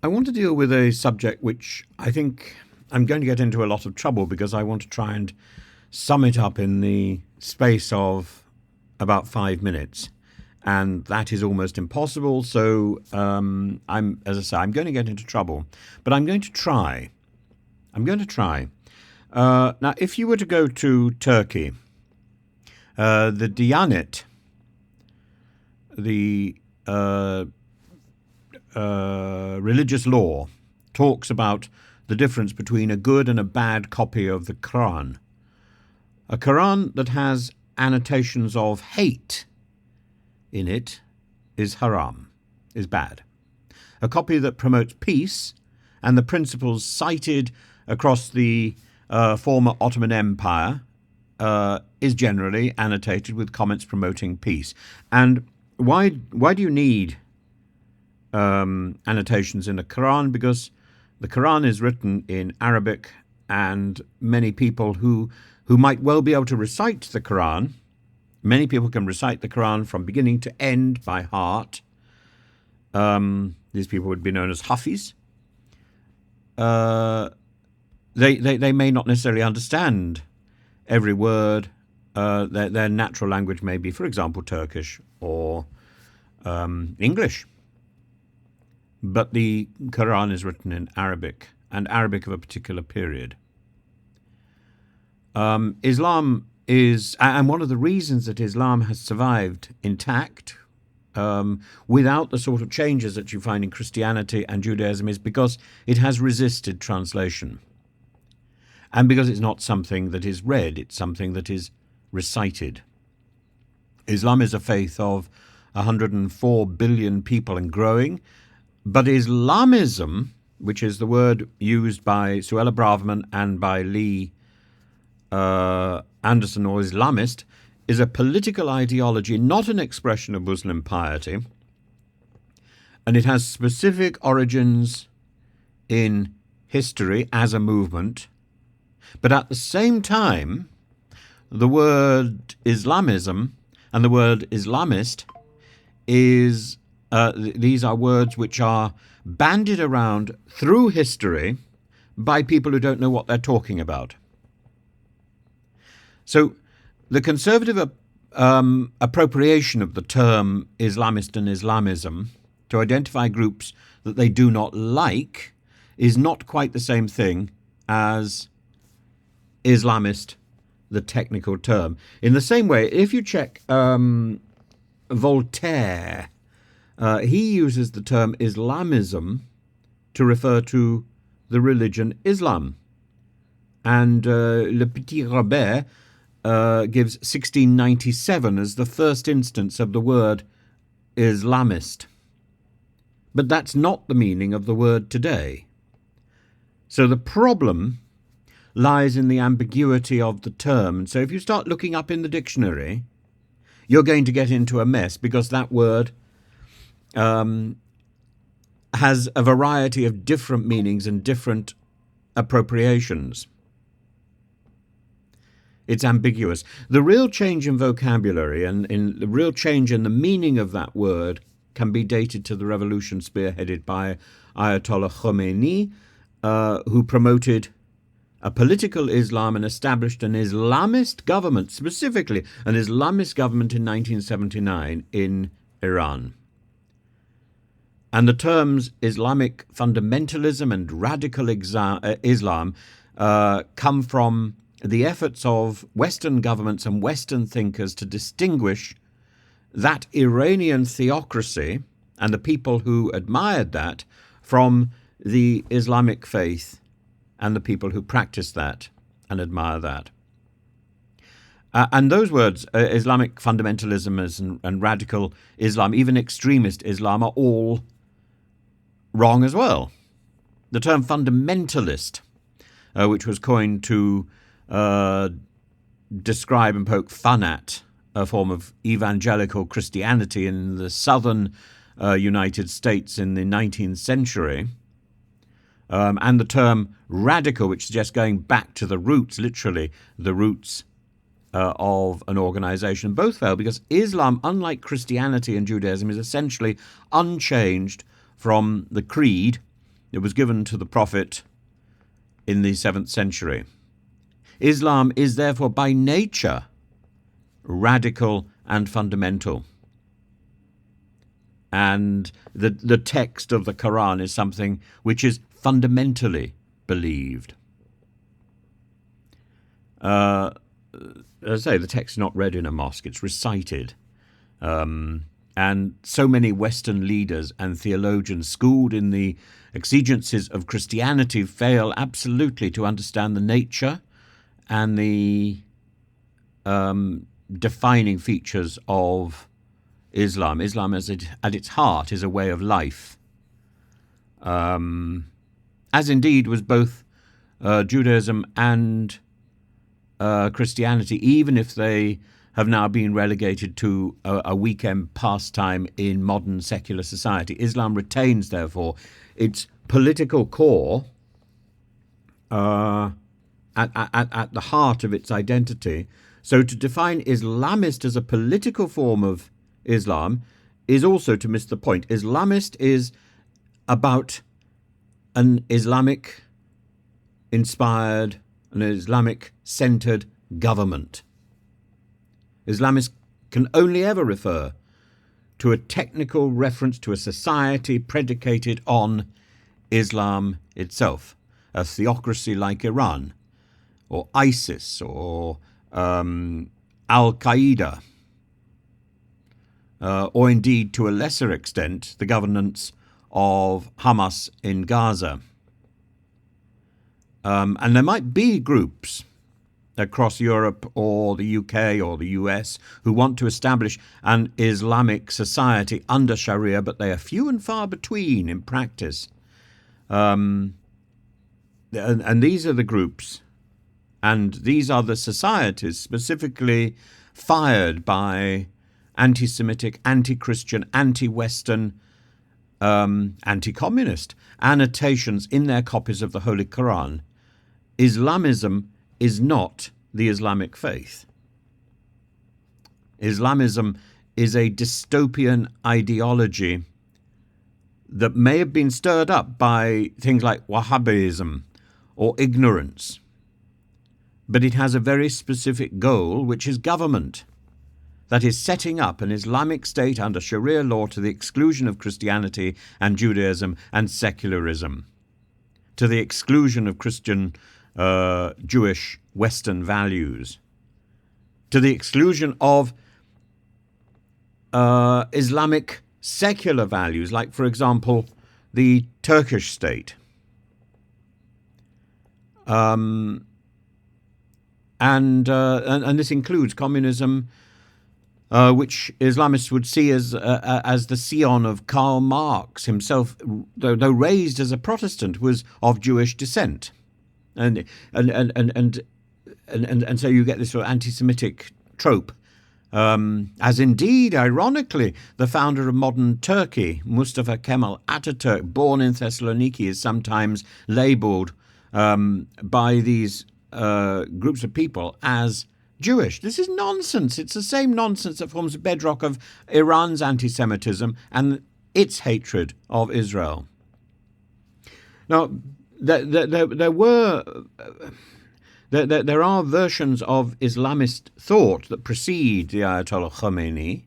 I want to deal with a subject which I think I'm going to get into a lot of trouble because I want to try and sum it up in the space of about 5 minutes. And that is almost impossible. So as I say, I'm going to get into trouble. But I'm going to try. Now, if you were to go to Turkey, the Diyanet, the religious law, talks about the difference between a good and a bad copy of the Quran. A Quran that has annotations of hate in it is haram, is bad. A copy that promotes peace and the principles cited across the former Ottoman Empire is generally annotated with comments promoting peace. And why do you need annotations in the Quran? Because the Quran is written in Arabic, and many people who might well be able to recite the Quran, many people can recite the Quran from beginning to end by heart. These people would be known as Hafiz. They may not necessarily understand every word. Their natural language may be, for example, Turkish or English. But the Quran is written in Arabic, and Arabic of a particular period. Islam is, and one of the reasons that Islam has survived intact without the sort of changes that you find in Christianity and Judaism, is because it has resisted translation. And because it's not something that is read, it's something that is recited. Islam is a faith of 104 billion people and growing, but Islamism, which is the word used by Suella Braverman and by Lee Anderson, or Islamist, is a political ideology, not an expression of Muslim piety, and it has specific origins in history as a movement. But at the same time, the word Islamism and the word Islamist is these are words which are bandied around through history by people who don't know what they're talking about. So the conservative appropriation of the term Islamist and Islamism to identify groups that they do not like is not quite the same thing as Islamist, the technical term. In the same way, if you check Voltaire, he uses the term Islamism to refer to the religion Islam. And Le Petit Robert gives 1697 as the first instance of the word Islamist. But that's not the meaning of the word today. So the problem lies in the ambiguity of the term. So if you start looking up in the dictionary, you're going to get into a mess, because that word has a variety of different meanings and different appropriations. It's ambiguous. The real change in vocabulary and in the real change in the meaning of that word can be dated to the revolution spearheaded by Ayatollah Khomeini, who promoted a political Islam and established an Islamist government, specifically an Islamist government in 1979 in Iran. And the terms Islamic fundamentalism and radical Islam come from the efforts of Western governments and Western thinkers to distinguish that Iranian theocracy and the people who admired that from the Islamic faith and the people who practice that and admire that. And those words, Islamic fundamentalism and radical Islam, even extremist Islam, are all wrong as well. The term fundamentalist, which was coined to describe and poke fun at a form of evangelical Christianity in the southern United States in the 19th century, and the term radical, which suggests going back to the roots, literally the roots of an organization, both fail because Islam, unlike Christianity and Judaism, is essentially unchanged from the creed It was given to the Prophet in the 7th century. Islam is therefore by nature radical and fundamental. And the text of the Quran is something which is fundamentally believed. As I say, the text is not read in a mosque, it's recited. And so many Western leaders and theologians schooled in the exigencies of Christianity fail absolutely to understand the nature and the defining features of Islam. Islam, at its heart, is a way of life, as indeed was both Judaism and Christianity, even if they have now been relegated to a weekend pastime in modern secular society. Islam retains, therefore, its political core at the heart of its identity. So to define Islamist as a political form of Islam is also to miss the point. Islamist is about an Islamic-inspired, an Islamic-centered government. Islamists can only ever refer to a technical reference to a society predicated on Islam itself, a theocracy like Iran, or ISIS, or Al-Qaeda, or indeed, to a lesser extent, the governance of Hamas in Gaza. And there might be groups across Europe or the UK or the US who want to establish an Islamic society under Sharia, but they are few and far between in practice. And these are the groups, and these are the societies specifically fired by anti-Semitic, anti-Christian, anti-Western, anti-communist annotations in their copies of the Holy Quran. Islamism is not the Islamic faith. Islamism is a dystopian ideology that may have been stirred up by things like Wahhabism or ignorance, but it has a very specific goal, which is government. That is setting up an Islamic state under Sharia law to the exclusion of Christianity and Judaism and secularism, to the exclusion of Christian, Jewish, Western values, to the exclusion of Islamic secular values, like, for example, the Turkish state. And this includes communism, which Islamists would see as the scion of Karl Marx himself, though raised as a Protestant, was of Jewish descent, and so you get this sort of anti-Semitic trope, as indeed, ironically, the founder of modern Turkey, Mustafa Kemal Ataturk, born in Thessaloniki, is sometimes labelled by these groups of people as Jewish. This is nonsense. It's the same nonsense that forms the bedrock of Iran's anti-Semitism and its hatred of Israel. Now, there are versions of Islamist thought that precede the Ayatollah Khomeini.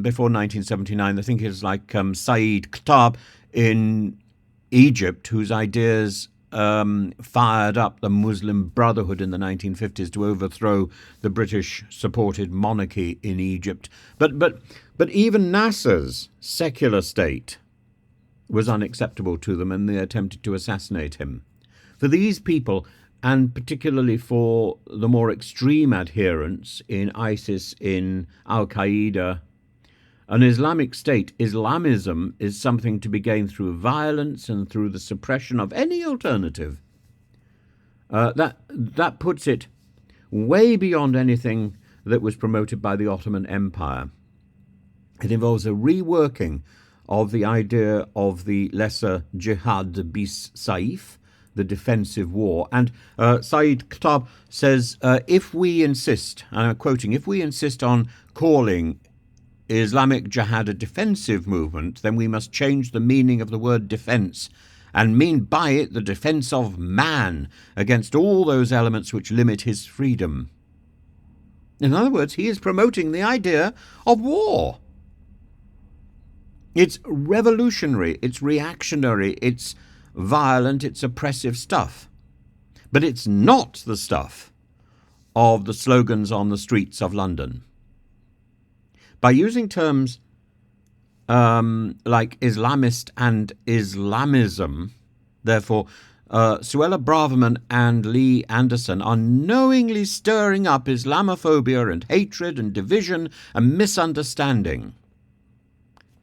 Before 1979, I think it's like Saeed Qutb in Egypt, whose ideas fired up the Muslim Brotherhood in the 1950s to overthrow the British-supported monarchy in Egypt. But even Nasser's secular state was unacceptable to them, and they attempted to assassinate him. For these people, and particularly for the more extreme adherents in ISIS, in Al-Qaeda, an Islamic state, Islamism, is something to be gained through violence and through the suppression of any alternative. That puts it way beyond anything that was promoted by the Ottoman Empire. It involves a reworking of the idea of the lesser jihad bis saif, the defensive war. And Saeed Qutb says, if we insist, and I'm quoting, if we insist on calling Islamic Jihad a defensive movement, then we must change the meaning of the word defense and mean by it the defence of man against all those elements which limit his freedom. In other words, he is promoting the idea of war. It's revolutionary, it's reactionary, it's violent, it's oppressive stuff. But it's not the stuff of the slogans on the streets of London. By using terms like Islamist and Islamism, therefore, Suella Braverman and Lee Anderson are knowingly stirring up Islamophobia and hatred and division and misunderstanding.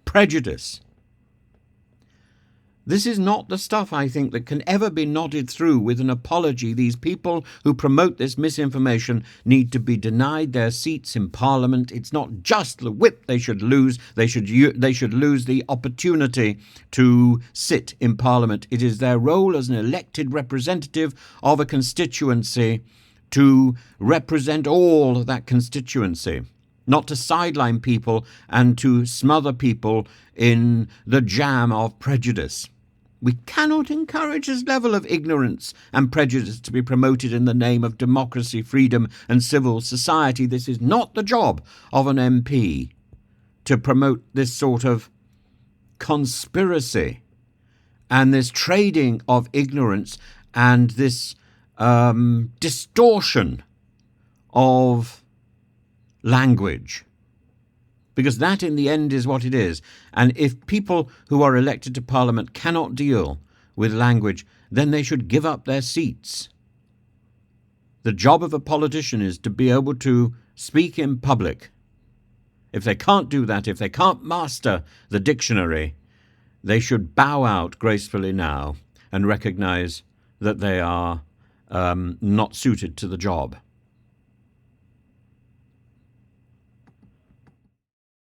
Prejudice. This is not the stuff, I think, that can ever be nodded through with an apology. These people who promote this misinformation need to be denied their seats in Parliament. It's not just the whip they should lose. They should lose the opportunity to sit in Parliament. It is their role as an elected representative of a constituency to represent all that constituency, not to sideline people and to smother people in the jam of prejudice. We cannot encourage this level of ignorance and prejudice to be promoted in the name of democracy, freedom and civil society. This is not the job of an MP to promote this sort of conspiracy and this trading of ignorance and this distortion of language. Because that in the end is what it is. And if people who are elected to Parliament cannot deal with language, then they should give up their seats. The job of a politician is to be able to speak in public. If they can't do that, if they can't master the dictionary, they should bow out gracefully now and recognise that they are not suited to the job.